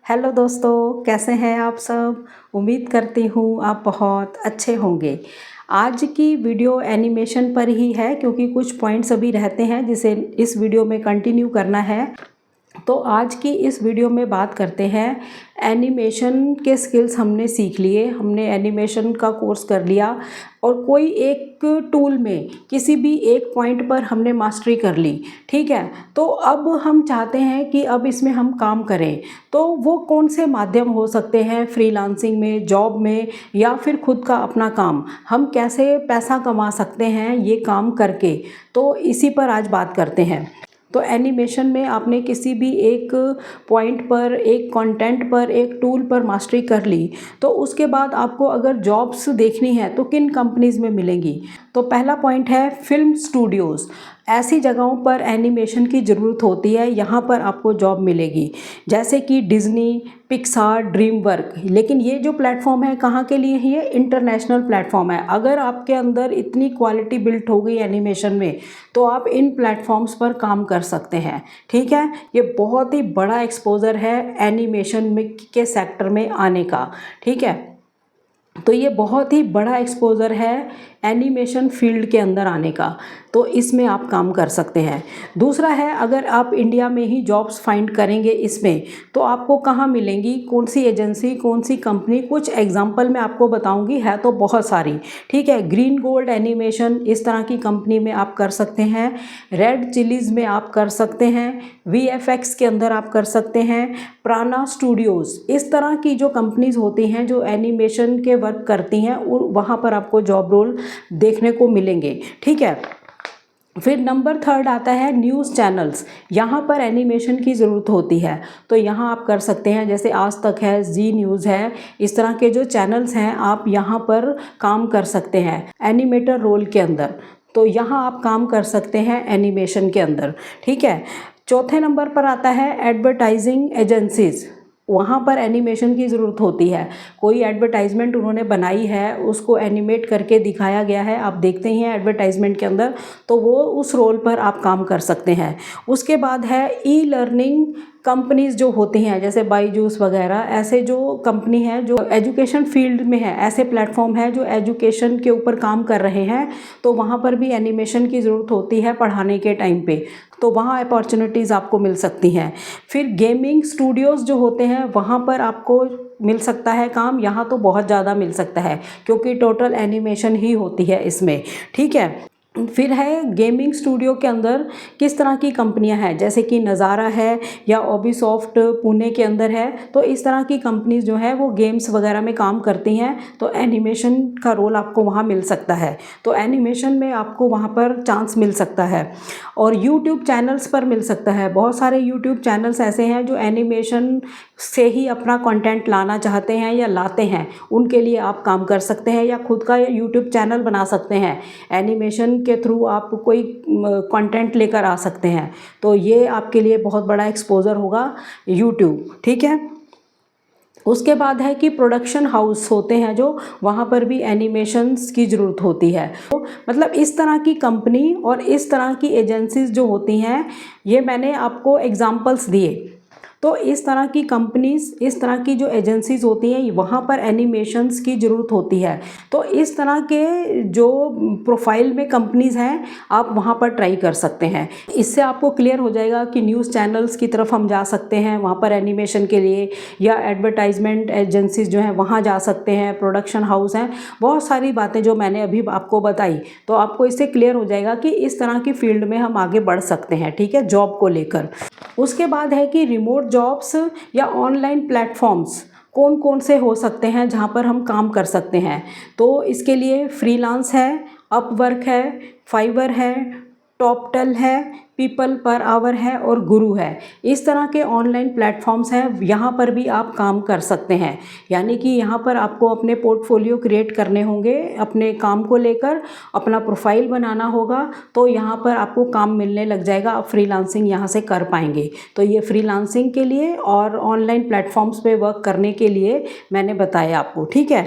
Hello दोस्तों, कैसे हैं आप सब। उम्मीद करती हूँ आप बहुत अच्छे होंगे। आज की वीडियो एनिमेशन पर ही है क्योंकि कुछ पॉइंट्स अभी रहते हैं जिसे इस वीडियो में कंटिन्यू करना है। तो आज की इस वीडियो में बात करते हैं एनिमेशन के स्किल्स हमने सीख लिए, हमने एनिमेशन का कोर्स कर लिया और कोई एक टूल में किसी भी एक पॉइंट पर हमने मास्टरी कर ली। ठीक है, तो अब हम चाहते हैं कि अब इसमें हम काम करें। तो वो कौन से माध्यम हो सकते हैं फ्रीलांसिंग में, जॉब में, या फिर खुद का अपना काम, हम कैसे पैसा कमा सकते हैं ये काम करके। तो इसी पर आज बात करते हैं। तो एनिमेशन में आपने किसी भी एक पॉइंट पर, एक कंटेंट पर, एक टूल पर मास्टरी कर ली, तो उसके बाद आपको अगर जॉब्स देखनी है तो किन कंपनीज़ में मिलेंगी। तो पहला पॉइंट है फिल्म स्टूडियोज़। ऐसी जगहों पर एनिमेशन की ज़रूरत होती है, यहाँ पर आपको जॉब मिलेगी, जैसे कि डिज्नी, पिक्सार, ड्रीम वर्क। लेकिन ये जो प्लेटफॉर्म है कहाँ के लिए है, ये इंटरनेशनल प्लेटफॉर्म है। अगर आपके अंदर इतनी क्वालिटी बिल्ट हो गई एनिमेशन में तो आप इन प्लेटफॉर्म्स पर काम कर सकते हैं। ठीक है, ये बहुत ही बड़ा एक्सपोजर है एनिमेशन में के सेक्टर में आने का। ठीक है, तो ये बहुत ही बड़ा एक्सपोजर है एनिमेशन फील्ड के अंदर आने का, तो इसमें आप काम कर सकते हैं। दूसरा है, अगर आप इंडिया में ही जॉब्स फाइंड करेंगे इसमें, तो आपको कहाँ मिलेंगी, कौन सी एजेंसी, कौन सी कंपनी। कुछ एग्जांपल मैं आपको बताऊंगी, है तो बहुत सारी। ठीक है, ग्रीन गोल्ड एनिमेशन, इस तरह की कंपनी में आप कर सकते हैं। रेड चिलीज़ में आप कर सकते हैं। VFX के अंदर आप कर सकते हैं। प्राणा स्टूडियोज़, इस तरह की जो कंपनीज़ होती हैं जो एनिमेशन के वर्क करती हैं, वहाँ पर आपको जॉब रोल देखने को मिलेंगे। ठीक है, फिर नंबर थर्ड आता है न्यूज़ चैनल्स। यहाँ पर एनिमेशन की ज़रूरत होती है, तो यहाँ आप कर सकते हैं, जैसे आज तक है, जी न्यूज़ है, इस तरह के जो चैनल्स हैं आप यहाँ पर काम कर सकते हैं एनिमेटर रोल के अंदर। तो यहाँ आप काम कर सकते हैं एनिमेशन के अंदर। ठीक है, चौथे नंबर पर आता है एडवर्टाइजिंग एजेंसीज़। वहाँ पर एनिमेशन की ज़रूरत होती है। कोई एडवर्टाइजमेंट उन्होंने बनाई है, उसको एनिमेट करके दिखाया गया है, आप देखते ही हैं एडवर्टाइजमेंट के अंदर, तो वो उस रोल पर आप काम कर सकते हैं। उसके बाद है ई लर्निंग कंपनीज़ जो होती हैं, जैसे बाईजूस वगैरह, ऐसे जो कंपनी है जो एजुकेशन फील्ड में है, ऐसे प्लेटफॉर्म है जो एजुकेशन के ऊपर काम कर रहे हैं, तो वहाँ पर भी एनिमेशन की ज़रूरत होती है पढ़ाने के टाइम पे, तो वहाँ अपॉर्चुनिटीज़ आपको मिल सकती हैं। फिर गेमिंग स्टूडियोज़ जो होते हैं वहाँ पर आपको मिल सकता है काम, यहाँ तो बहुत ज़्यादा मिल सकता है क्योंकि टोटल एनिमेशन ही होती है इसमें। ठीक है, फिर है गेमिंग स्टूडियो के अंदर किस तरह की कंपनियां हैं, जैसे कि नज़ारा है या ओबीसॉफ्ट पुणे के अंदर है, तो इस तरह की कंपनीज जो है वो गेम्स वगैरह में काम करती हैं, तो एनिमेशन का रोल आपको वहाँ मिल सकता है। तो एनिमेशन में आपको वहाँ पर चांस मिल सकता है। और यूट्यूब चैनल्स पर मिल सकता है, बहुत सारे यूट्यूब चैनल्स ऐसे हैं जो एनिमेशन से ही अपना कंटेंट लाना चाहते हैं या लाते हैं, उनके लिए आप काम कर सकते हैं, या खुद का यूट्यूब चैनल बना सकते हैं। एनिमेशन के थ्रू आप कोई कंटेंट लेकर आ सकते हैं, तो ये आपके लिए बहुत बड़ा एक्सपोजर होगा यूट्यूब। ठीक है, उसके बाद है कि प्रोडक्शन हाउस होते हैं जो, वहाँ पर भी एनिमेशंस की ज़रूरत होती है। तो मतलब इस तरह की कंपनी और इस तरह की एजेंसीज जो होती हैं, ये मैंने आपको एग्जांपल्स दिए। तो इस तरह की कंपनीज, इस तरह की जो एजेंसीज होती हैं, वहाँ पर एनिमेशंस की ज़रूरत होती है। तो इस तरह के जो प्रोफाइल में कंपनीज हैं आप वहाँ पर ट्राई कर सकते हैं। इससे आपको क्लियर हो जाएगा कि न्यूज़ चैनल्स की तरफ हम जा सकते हैं वहाँ पर एनिमेशन के लिए, या एडवर्टाइजमेंट एजेंसीज जो हैं वहाँ जा सकते हैं, प्रोडक्शन हाउस हैं, बहुत सारी बातें जो मैंने अभी आपको बताई। तो आपको इससे क्लियर हो जाएगा कि इस तरह की फील्ड में हम आगे बढ़ सकते हैं। ठीक है, जॉब को लेकर। उसके बाद है कि रिमोट जॉब्स या ऑनलाइन प्लेटफॉर्म्स कौन कौन से हो सकते हैं जहां पर हम काम कर सकते हैं। तो इसके लिए फ्रीलांस है, अपवर्क है, फाइवर है, टॉपटल है, पीपल पर आवर है और गुरु है। इस तरह के ऑनलाइन प्लेटफॉर्म्स हैं, यहाँ पर भी आप काम कर सकते हैं। यानी कि यहाँ पर आपको अपने पोर्टफोलियो क्रिएट करने होंगे, अपने काम को लेकर अपना प्रोफाइल बनाना होगा, तो यहाँ पर आपको काम मिलने लग जाएगा, आप फ्रीलांसिंग यहाँ से कर पाएंगे। तो ये फ्रीलांसिंग के लिए और ऑनलाइन प्लेटफॉर्म्स पे वर्क करने के लिए मैंने बताया आपको। ठीक है,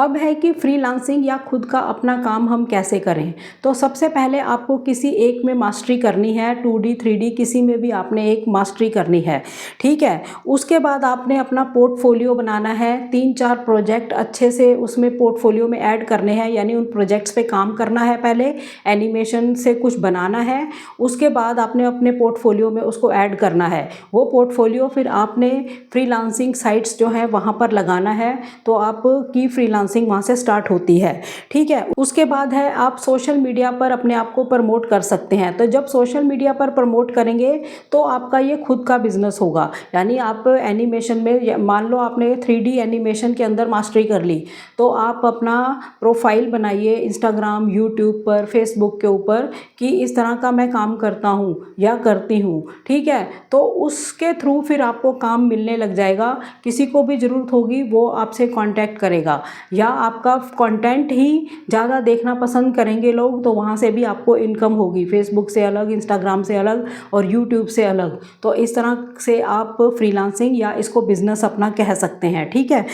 अब है कि फ्रीलांसिंग या खुद का अपना काम हम कैसे करें। तो सबसे पहले आपको किसी एक में मास्टरी करनी है, 2D 3D किसी में भी आपने एक मास्टरी करनी है, ठीक है। उसके बाद आपने अपना पोर्टफोलियो बनाना है, 3-4 प्रोजेक्ट अच्छे से उसमें पोर्टफोलियो में ऐड करने हैं, यानी उन प्रोजेक्ट्स पे काम करना है, पहले एनिमेशन से कुछ बनाना है, उसके बाद आपने अपने पोर्टफोलियो में उसको ऐड करना है। वो पोर्टफोलियो फिर आपने फ्रीलांसिंग साइट्स जो है वहाँ पर लगाना है, तो आपकी फ्रीलांसिंग वहाँ से स्टार्ट होती है, ठीक है। उसके बाद है आप सोशल मीडिया पर अपने आप को प्रमोट कर सकते हैं। तो जब सोशल मीडिया पर प्रमोट करेंगे तो आपका ये खुद का बिजनेस होगा, यानी आप एनिमेशन में, मान लो आपने 3D एनिमेशन के अंदर मास्टरी कर ली, तो आप अपना प्रोफाइल बनाइए इंस्टाग्राम, यूट्यूब पर, फेसबुक के ऊपर कि इस तरह का मैं काम करता हूँ या करती हूँ, ठीक है। तो उसके थ्रू फिर आपको काम मिलने लग जाएगा, किसी को भी ज़रूरत होगी वो आपसे कांटेक्ट करेगा, या आपका कंटेंट ही ज़्यादा देखना पसंद करेंगे लोग, तो वहाँ से भी आपको इनकम होगी, फेसबुक से अलग, इंस्टाग्राम से अलग और यूट्यूब से अलग। तो इस तरह से आप फ्रीलांसिंग या इसको बिजनेस अपना कह सकते हैं, ठीक है।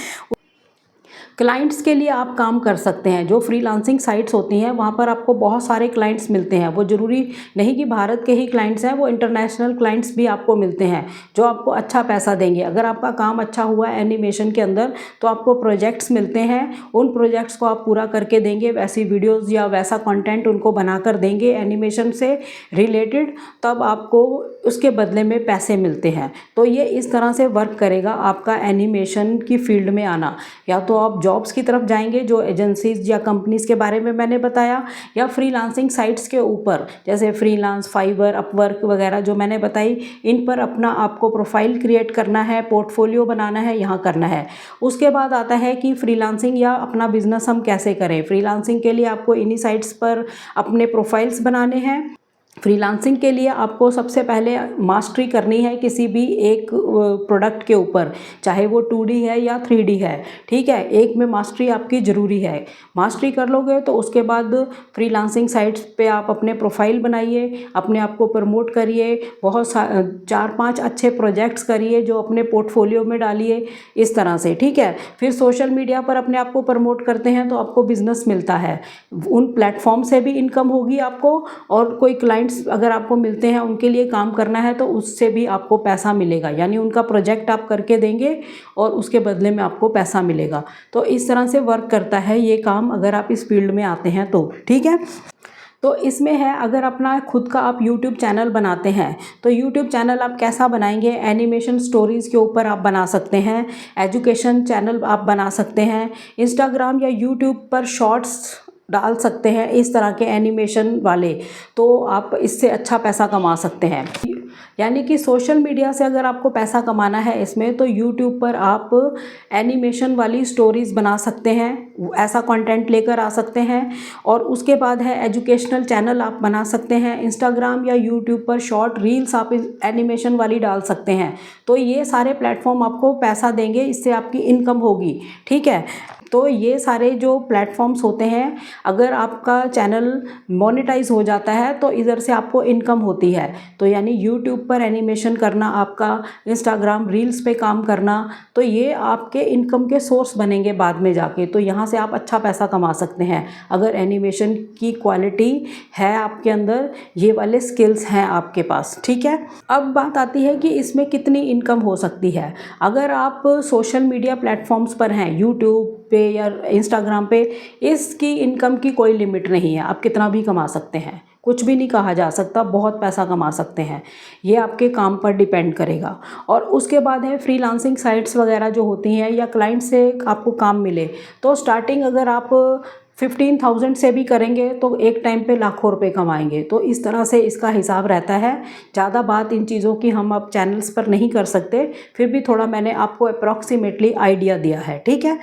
क्लाइंट्स के लिए आप काम कर सकते हैं। जो फ्रीलांसिंग साइट्स होती हैं वहाँ पर आपको बहुत सारे क्लाइंट्स मिलते हैं, वो ज़रूरी नहीं कि भारत के ही क्लाइंट्स हैं, वो इंटरनेशनल क्लाइंट्स भी आपको मिलते हैं जो आपको अच्छा पैसा देंगे। अगर आपका काम अच्छा हुआ एनिमेशन के अंदर तो आपको प्रोजेक्ट्स मिलते हैं, उन प्रोजेक्ट्स को आप पूरा करके देंगे, वैसी वीडियोज़ या वैसा कंटेंट उनको बना कर देंगे एनिमेशन से रिलेटेड, तब आपको उसके बदले में पैसे मिलते हैं। तो ये इस तरह से वर्क करेगा आपका एनिमेशन की फील्ड में आना। या तो आप जॉब्स की तरफ जाएंगे जो एजेंसीज या कंपनीज़ के बारे में मैंने बताया, या फ्रीलांसिंग साइट्स के ऊपर जैसे फ्रीलांस, फाइवर, अपवर्क वगैरह जो मैंने बताई, इन पर अपना आपको प्रोफाइल क्रिएट करना है, पोर्टफोलियो बनाना है, यहाँ करना है। उसके बाद आता है कि फ्रीलांसिंग या अपना बिजनेस हम कैसे करें। फ्रीलांसिंग के लिए आपको इन्हीं साइट्स पर अपने प्रोफाइल्स बनाने हैं। फ्रीलांसिंग के लिए आपको सबसे पहले मास्टरी करनी है किसी भी एक प्रोडक्ट के ऊपर, चाहे वो 2D है या 3D है, ठीक है। एक में मास्टरी आपकी ज़रूरी है। मास्टरी कर लोगे तो उसके बाद फ्रीलांसिंग साइट्स पे आप अपने प्रोफाइल बनाइए, अपने आप को प्रमोट करिए, बहुत 4-5 अच्छे प्रोजेक्ट्स करिए जो अपने पोर्टफोलियो में डालिए, इस तरह से, ठीक है। फिर सोशल मीडिया पर अपने आप को प्रमोट करते हैं तो आपको बिजनेस मिलता है, उन प्लेटफॉर्म से भी इनकम होगी आपको, और कोई क्लाइंट अगर आपको मिलते हैं उनके लिए काम करना है तो उससे भी आपको पैसा मिलेगा, यानी उनका प्रोजेक्ट आप करके देंगे और उसके बदले में आपको पैसा मिलेगा। तो इस तरह से वर्क करता है ये काम, अगर आप इस फील्ड में आते हैं तो, ठीक है। तो इसमें है, अगर अपना खुद का आप YouTube चैनल बनाते हैं तो YouTube चैनल आप कैसा बनाएंगे। एनिमेशन स्टोरीज़ के ऊपर आप बना सकते हैं, एजुकेशन चैनल आप बना सकते हैं, इंस्टाग्राम या YouTube पर शॉर्ट्स डाल सकते हैं, इस तरह के एनिमेशन वाले, तो आप इससे अच्छा पैसा कमा सकते हैं। यानी कि सोशल मीडिया से अगर आपको पैसा कमाना है इसमें, तो यूट्यूब पर आप एनिमेशन वाली स्टोरीज़ बना सकते हैं, ऐसा कंटेंट लेकर आ सकते हैं। और उसके बाद है एजुकेशनल चैनल आप बना सकते हैं, इंस्टाग्राम या यूट्यूब पर शॉर्ट रील्स आप एनिमेशन वाली डाल सकते हैं। तो ये सारे प्लेटफॉर्म आपको पैसा देंगे, इससे आपकी इनकम होगी, ठीक है। तो ये सारे जो प्लेटफॉर्म्स होते हैं, अगर आपका चैनल मोनेटाइज हो जाता है तो इधर से आपको इनकम होती है। तो यानी यूट्यूब पर एनिमेशन करना, आपका इंस्टाग्राम रील्स पे काम करना, तो ये आपके इनकम के सोर्स बनेंगे बाद में जाके। तो यहाँ से आप अच्छा पैसा कमा सकते हैं अगर एनिमेशन की क्वालिटी है आपके अंदर, ये वाले स्किल्स हैं आपके पास, ठीक है। अब बात आती है कि इसमें कितनी इनकम हो सकती है। अगर आप सोशल मीडिया प्लेटफॉर्म्स पर हैं, यूट्यूब पे या इंस्टाग्राम पे, इसकी इनकम की कोई लिमिट नहीं है, आप कितना भी कमा सकते हैं, कुछ भी नहीं कहा जा सकता, बहुत पैसा कमा सकते हैं। ये आपके काम पर डिपेंड करेगा। और उसके बाद है फ्रीलांसिंग साइट्स वगैरह जो होती हैं, या क्लाइंट से आपको काम मिले, तो स्टार्टिंग अगर आप 15,000 से भी करेंगे तो एक टाइम पे लाखों रुपए कमाएंगे। तो इस तरह से इसका हिसाब रहता है। ज़्यादा बात इन चीज़ों की हम अब चैनल्स पर नहीं कर सकते, फिर भी थोड़ा मैंने आपको अप्रॉक्सीमेटली आइडिया दिया है, ठीक है।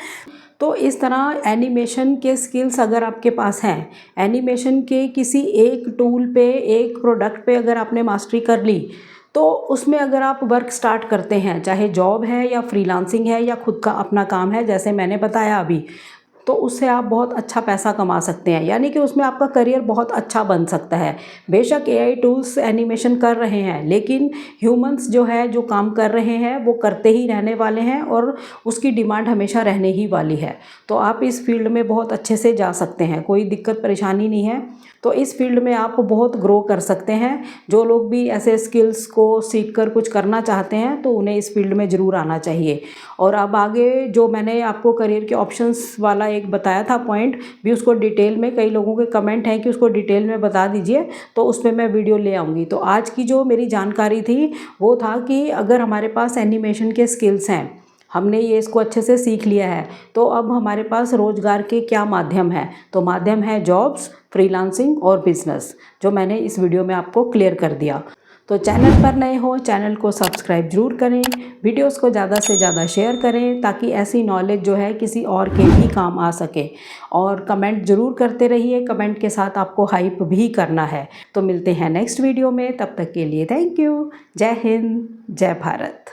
तो इस तरह एनिमेशन के स्किल्स अगर आपके पास हैं, एनिमेशन के किसी एक टूल पे, एक प्रोडक्ट पे अगर आपने मास्टरी कर ली, तो उसमें अगर आप वर्क स्टार्ट करते हैं, चाहे जॉब है या फ्रीलांसिंग है या खुद का अपना काम है, जैसे मैंने बताया अभी, तो उससे आप बहुत अच्छा पैसा कमा सकते हैं, यानी कि उसमें आपका करियर बहुत अच्छा बन सकता है। बेशक एआई टूल्स एनिमेशन कर रहे हैं, लेकिन ह्यूमंस जो है जो काम कर रहे हैं वो करते ही रहने वाले हैं और उसकी डिमांड हमेशा रहने ही वाली है। तो आप इस फील्ड में बहुत अच्छे से जा सकते हैं, कोई दिक्कत परेशानी नहीं है। तो इस फील्ड में आप बहुत ग्रो कर सकते हैं। जो लोग भी ऐसे स्किल्स को सीख कर कुछ करना चाहते हैं तो उन्हें इस फील्ड में ज़रूर आना चाहिए। और अब आगे जो मैंने आपको करियर के ऑप्शंस वाला एक बताया था पॉइंट, भी उसको डिटेल में, कई लोगों के कमेंट हैं कि उसको डिटेल में बता दीजिए, तो उसमें मैं वीडियो ले आऊँगी। तो आज की जो मेरी जानकारी थी वो था कि अगर हमारे पास एनिमेशन के स्किल्स हैं, हमने ये इसको अच्छे से सीख लिया है, तो अब हमारे पास रोज़गार के क्या माध्यम है? तो माध्यम है जॉब्स, फ्रीलांसिंग और बिजनेस, जो मैंने इस वीडियो में आपको क्लियर कर दिया। तो चैनल पर नए हो, चैनल को सब्सक्राइब जरूर करें, वीडियोस को ज़्यादा से ज़्यादा शेयर करें ताकि ऐसी नॉलेज जो है किसी और के भी काम आ सके। और कमेंट ज़रूर करते रहिए, कमेंट के साथ आपको हाइप भी करना है। तो मिलते हैं नेक्स्ट वीडियो में, तब तक के लिए थैंक यू। जय हिंद, जय भारत।